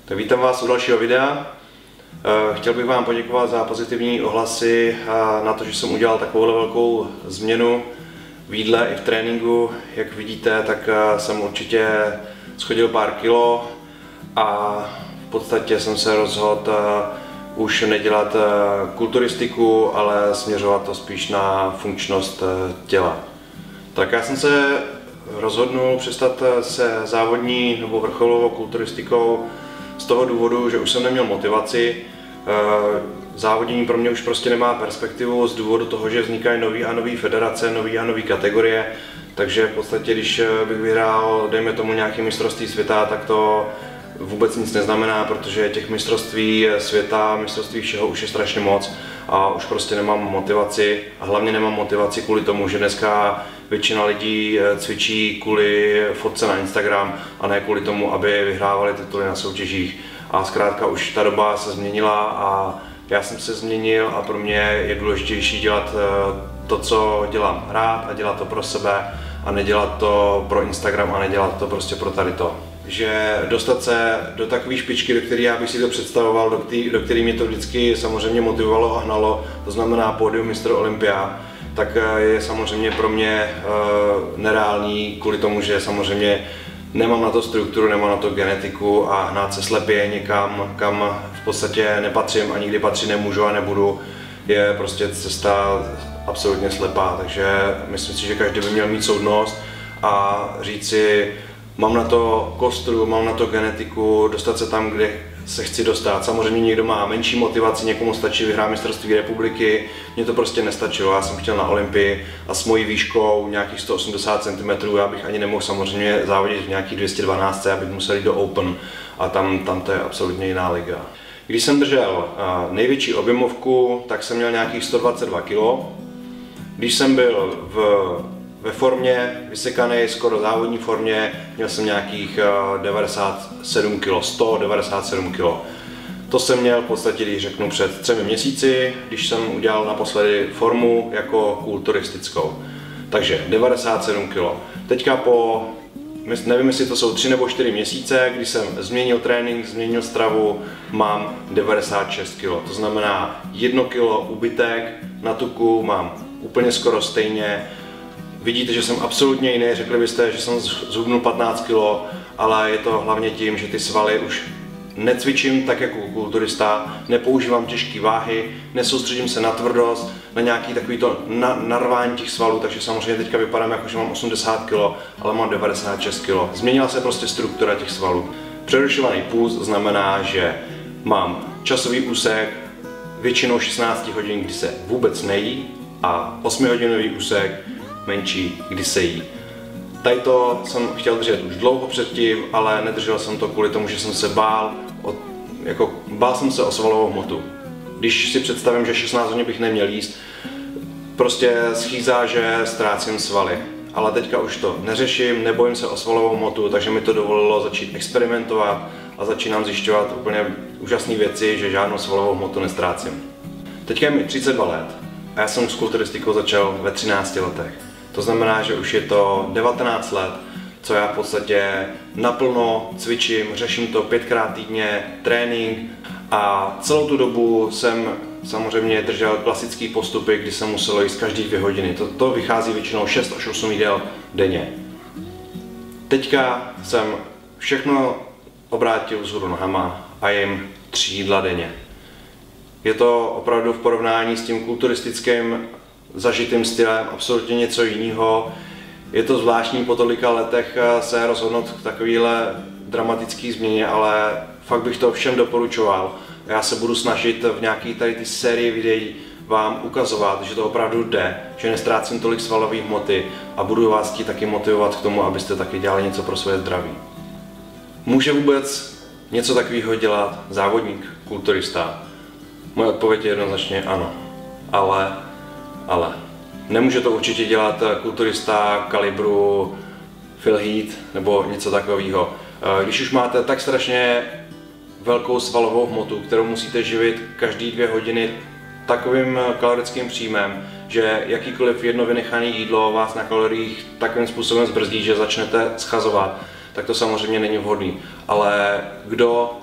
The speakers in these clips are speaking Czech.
Tak vítám vás u dalšího videa. Chtěl bych vám poděkovat za pozitivní ohlasy na to, že jsem udělal takovou velkou změnu v jídle i v tréninku. Jak vidíte, tak jsem určitě schodil pár kilo a v podstatě jsem se rozhodl už nedělat kulturistiku, ale směřovat to spíš na funkčnost těla. Tak já jsem se rozhodnul přestat se závodní nebo vrcholovou kulturistikou z toho důvodu, že už jsem neměl motivaci. Závodění pro mě už prostě nemá perspektivu z důvodu toho, že vznikají nový a nový federace, nový a nový kategorie. Takže v podstatě, když bych vyhrál, dejme tomu, nějaké mistrovství světa, tak to vůbec nic neznamená, protože těch mistrovství světa, mistrovství všeho už je strašně moc a už prostě nemám motivaci a hlavně nemám motivaci kvůli tomu, že dneska většina lidí cvičí kvůli fotce na Instagram a ne kvůli tomu, aby vyhrávali tituly na soutěžích. A zkrátka už ta doba se změnila a já jsem se změnil a pro mě je důležitější dělat to, co dělám rád a dělat to pro sebe a nedělat to pro Instagram a nedělat to prostě pro tady to. Že dostat se do takové špičky, do které já bych si to představoval, do které mě to vždycky samozřejmě motivovalo a hnalo, to znamená pódium mistr Olympia, tak je samozřejmě pro mě nereálný kvůli tomu, že samozřejmě nemám na to strukturu, nemám na to genetiku a hnát se slepě někam, kam v podstatě nepatřím a nikdy patřit nemůžu a nebudu, je prostě cesta absolutně slepá. Takže myslím si, že každý by měl mít soudnost a říct si, mám na to kostru, mám na to genetiku, dostat se tam, kde se chci dostat. Samozřejmě někdo má menší motivaci, někomu stačí vyhrát mistrovství republiky, mně to prostě nestačilo, já jsem chtěl na Olympii a s mojí výškou nějakých 180 cm já bych ani nemohl samozřejmě závodit v nějakých 212, já bych musel jít do Open a tam to je absolutně jiná liga. Když jsem držel největší objemovku, tak jsem měl nějakých 122 kg. Když jsem byl ve formě, vysekaný, skoro závodní formě, měl jsem nějakých 97 kg, 197 kg. To jsem měl v podstatě, když řeknu, před 3 měsíci, když jsem udělal naposledy formu jako kulturistickou. Takže 97 kg. Teďka po, nevím, jestli to jsou 3 nebo 4 měsíce, kdy jsem změnil trénink, změnil stravu, mám 96 kg. To znamená 1 kg ubytek, na tuku mám úplně skoro stejně. Vidíte, že jsem absolutně jiný, řekli byste, že jsem zhubnul 15 kg, ale je to hlavně tím, že ty svaly už necvičím tak jako kulturista, nepoužívám těžké váhy, nesoustředím se na tvrdost, na nějaký takovýto narvání těch svalů, takže samozřejmě teďka vypadám jako, že mám 80 kg, ale mám 96 kg. Změnila se prostě struktura těch svalů. Přerušovaný puls znamená, že mám časový úsek většinou 16 hodin, kdy se vůbec nejí, a 8hodinový úsek menší, kdy se jí. Tady to jsem chtěl držet už dlouho předtím, ale nedržel jsem to kvůli tomu, že jsem se bál jsem se o svalovou hmotu. Když si představím, že 16 hodin bych neměl jíst, prostě schýzá, že ztrácím svaly. Ale teďka už to neřeším, nebojím se o svalovou hmotu, takže mi to dovolilo začít experimentovat a začínám zjišťovat úplně úžasné věci, že žádnou svalovou hmotu nestrácím. Teďka je mi 32 let a já jsem s kulturistikou začal ve 13 letech. To znamená, že už je to 19 let, co já v podstatě naplno cvičím, řeším to 5krát týdně, trénink a celou tu dobu jsem samozřejmě držel klasické postupy, kdy jsem musel jíst každý 2 hodiny. To vychází většinou 6 až 8 jídel denně. Teďka jsem všechno obrátil vzhůru nohama a jim 3 jídla denně. Je to opravdu v porovnání s tím kulturistickým zažitým stylem absolutně něco jiného. Je to zvláštní po tolika letech se rozhodnout k takovéhle dramatické změně, ale fakt bych to všem doporučoval. Já se budu snažit v nějaké tady ty sérii videí vám ukazovat, že to opravdu jde, že nestrácím tolik svalové hmoty a budu vás chtít taky motivovat k tomu, abyste taky dělali něco pro svoje zdraví. Může vůbec něco takového dělat závodník, kulturista? Moje odpověď je jednoznačně ano, ale nemůže to určitě dělat kulturista kalibru Phil Heath nebo něco takového. Když už máte tak strašně velkou svalovou hmotu, kterou musíte živit každý 2 hodiny takovým kalorickým příjmem, že jakýkoliv jedno vynechané jídlo vás na kaloriích takovým způsobem zbrzdí, že začnete schazovat, tak to samozřejmě není vhodný. Ale kdo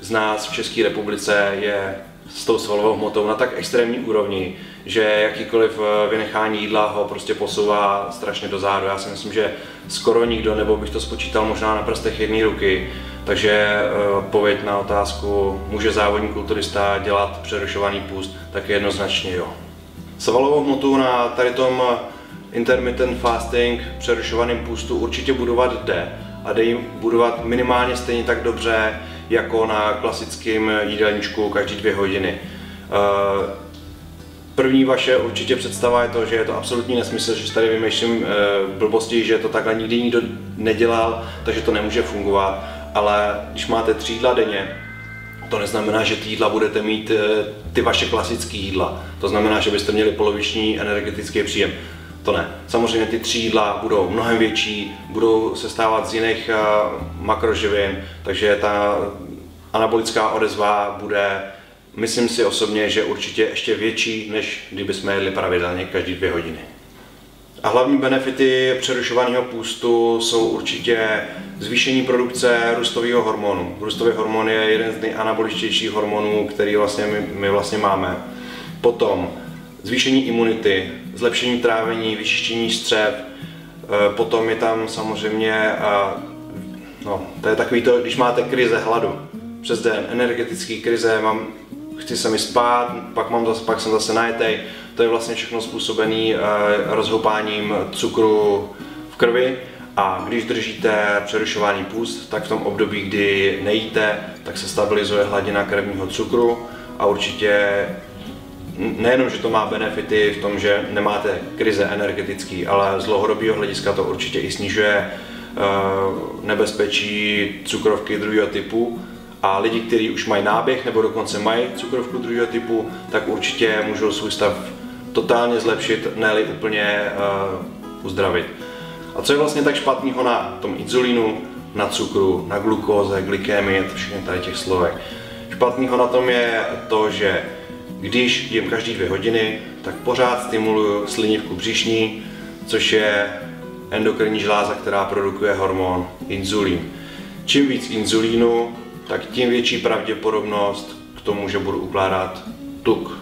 z nás v České republice je s tou svalovou hmotou na tak extrémní úrovni, že jakýkoliv vynechání jídla ho prostě posouvá strašně dozadu. Já si myslím, že skoro nikdo, nebo bych to spočítal možná na prstech jedné ruky. Takže odpověď na otázku, může závodní kulturista dělat přerušovaný půst, tak jednoznačně jo. Svalovou hmotu na tady tom intermittent fasting, přerušovaným půstu určitě budovat jde. A jde jim budovat minimálně stejně tak dobře, jako na klasickém jídelníčku každý 2 hodiny. První vaše určitě představa je to, že je to absolutní nesmysl, že tady vymýšlím blbosti, že to takhle nikdy nikdo nedělal, takže to nemůže fungovat. Ale když máte 3 jídla denně, to neznamená, že ty jídla budete mít ty vaše klasické jídla. To znamená, že byste měli poloviční energetický příjem. To ne. Samozřejmě ty 3 jídla budou mnohem větší, budou sestávat z jiných makroživin, takže ta anabolická odezva bude, myslím si osobně, že určitě ještě větší, než kdybychom jedli pravidelně každý 2 hodiny. A hlavní benefity přerušovaného půstu jsou určitě zvýšení produkce růstového hormonu. Růstový hormon je jeden z nejanaboličtějších hormonů, který my vlastně máme. Potom zvýšení imunity, zlepšení trávení, vyčištění střev, potom je tam samozřejmě, to je takový to, když máte krize hladu přes den, energetický krize, chci se mi spát, pak jsem zase najetej, to je vlastně všechno způsobený rozhoupáním cukru v krvi. A když držíte přerušovaný půst, tak v tom období, kdy nejíte, tak se stabilizuje hladina krevního cukru a určitě nejenom, že to má benefity v tom, že nemáte krize energetický, ale z dlouhodobého hlediska to určitě i snižuje nebezpečí cukrovky druhého typu. A lidi, kteří už mají náběh nebo dokonce mají cukrovku druhého typu, tak určitě můžou svůj stav totálně zlepšit, ne-li úplně uzdravit. A co je vlastně tak špatného na tom inzulínu, na cukru, na glukóze, glykémii, všechny tady těch slovek? Špatného na tom je to, že když jím každý 2 hodiny, tak pořád stimuluju slinivku břišní, což je endokrinní žláza, která produkuje hormon inzulín. Čím víc inzulínu, tak tím větší pravděpodobnost k tomu, že budu ukládat tuk.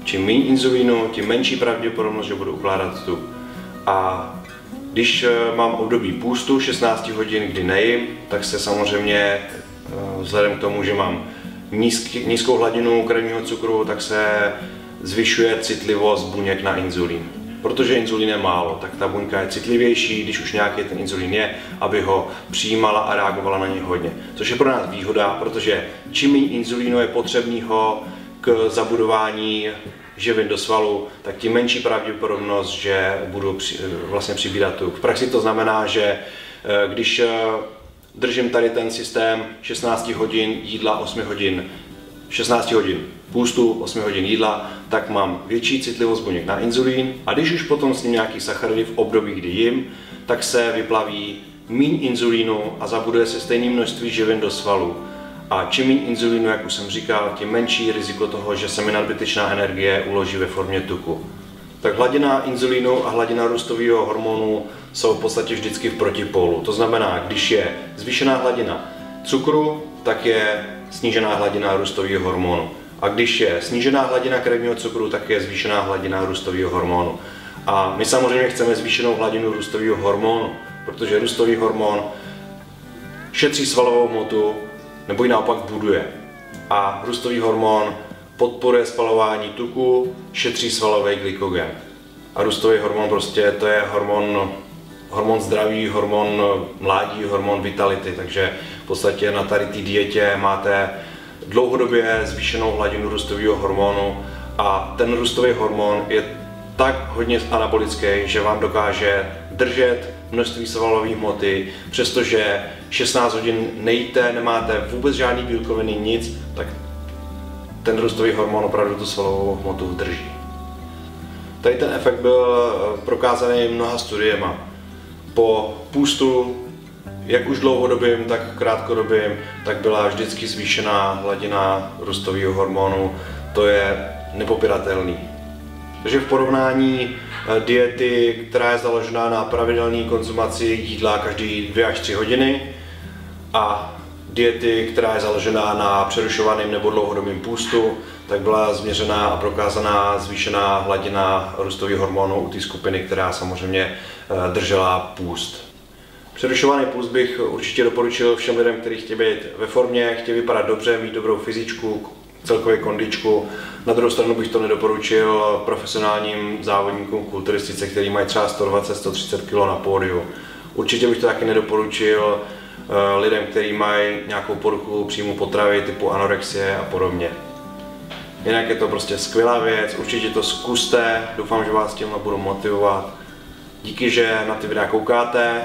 Čím méně inzulínu, tím menší pravděpodobnost, že budu ukládat tuk. A když mám období půstu 16 hodin, kdy nejím, tak se samozřejmě vzhledem k tomu, že mám nízkou hladinu krevního cukru, tak se zvyšuje citlivost buněk na inzulín. Protože inzulín je málo, tak ta buňka je citlivější, když už nějaký ten inzulín je, aby ho přijímala a reagovala na něj hodně. Což je pro nás výhoda, protože čím méně inzulínu je potřebného k zabudování živin do svalu, tak tím menší pravděpodobnost, že budu vlastně přibírat tuk. V praxi to znamená, že když držím tady ten systém 16 hodin jídla, 8 hodin, 16 hodin půstu, 8 hodin jídla, tak mám větší citlivost buněk na inzulín a když už potom s ním nějaký sacharidy v období, kdy jim, tak se vyplaví míň inzulínu a zabuduje se stejné množství živin do svalu. A čím méně inzulínu, jak už jsem říkal, tím menší riziko toho, že se mi nadbytečná energie uloží ve formě tuku. Tak hladina inzulínu a hladina růstového hormonu jsou v podstatě vždycky v protipólu. To znamená, když je zvýšená hladina cukru, tak je snížená hladina růstového hormonu. A když je snížená hladina krevního cukru, tak je zvýšená hladina růstového hormonu. A my samozřejmě chceme zvýšenou hladinu růstového hormonu, protože růstový hormon šetří svalovou hmotu, nebo ji naopak buduje. A růstový hormon podporuje spalování tuku, šetří svalový glykogen. A růstový hormon prostě to je hormon zdraví, hormon mládí, hormon vitality, takže v podstatě na tady té dietě máte dlouhodobě zvýšenou hladinu růstového hormonu a ten růstový hormon je tak hodně anabolický, že vám dokáže držet množství svalové hmoty, přestože 16 hodin nejíte, nemáte vůbec žádný bílkoviny, nic, tak ten růstový hormon opravdu tu svalovou hmotu drží. Tady ten efekt byl prokázaný mnoha studiema. Po půstu, jak už dlouhodobým, tak krátkodobým, tak byla vždycky zvýšená hladina růstového hormonu, to je nepopiratelný. Takže v porovnání diety, která je založená na pravidelné konzumaci jídla každý 2 až 3 hodiny a diety, která je založená na přerušovaném nebo dlouhodobém půstu, tak byla změřená a prokázaná zvýšená hladina růstových hormonů u té skupiny, která samozřejmě držela půst. Přerušovaný půst bych určitě doporučil všem lidem, kteří chtějí být ve formě, chtějí vypadat dobře, mít dobrou fyzičku, celkově kondičku. Na druhou stranu bych to nedoporučil profesionálním závodníkům kulturistice, kteří mají třeba 120-130 kg na pódiu. Určitě bych to taky nedoporučil lidem, kteří mají nějakou poruchu příjmu potravy typu anorexie a podobně. Jinak je to prostě skvělá věc, určitě to zkuste, doufám, že vás tímhle budu motivovat. Díky, že na ty videa koukáte,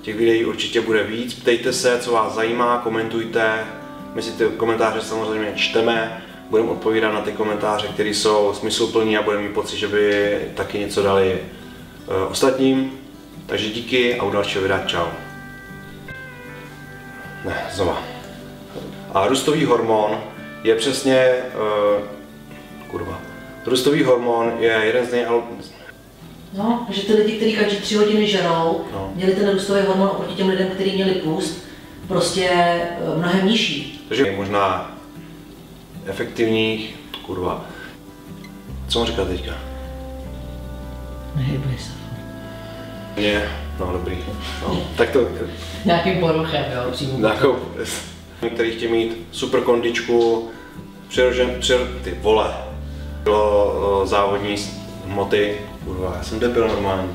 těch videí určitě bude víc, ptejte se, co vás zajímá, komentujte, my si ty komentáře samozřejmě čteme, budeme odpovídat na ty komentáře, které jsou smysluplný a budeme mít pocit, že by taky něco dali ostatním. Takže díky a u dalšího videa čau. Ne, znova. A růstový hormon je přesně, růstový hormon je jeden z No, že ty lidi, kteří každý 3 hodiny žerou, měli ten růstový hormon oproti těm lidem, kteří měli půst, prostě mnohem nižší. Takže je možná efektivních, Co mám říkat teďka? Nehybej se. No dobrý. No, tak to... Nějakým poruchem, jo, přímo. Některý chtějí mít super kondičku, ty vole, závodní hmoty, já jsem debil normální.